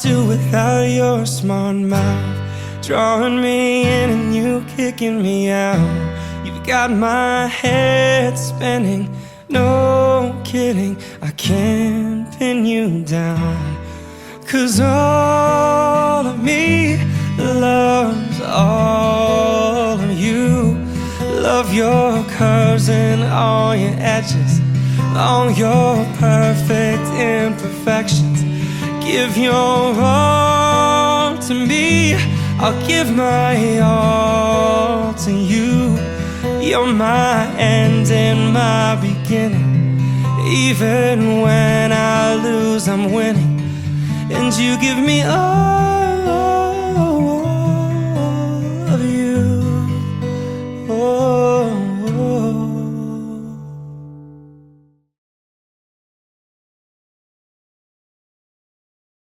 do without your smart mouth, drawing me in and you kicking me out. You've got my head spinning, no kidding, I can't pin you down. 'Cause all of me loves all of you. Love your curves and all your edges, all your perfect imperfections. Give your all to me, I'll give my all to you. You're my end and my beginning. Even when I lose, I'm winning. And you give me all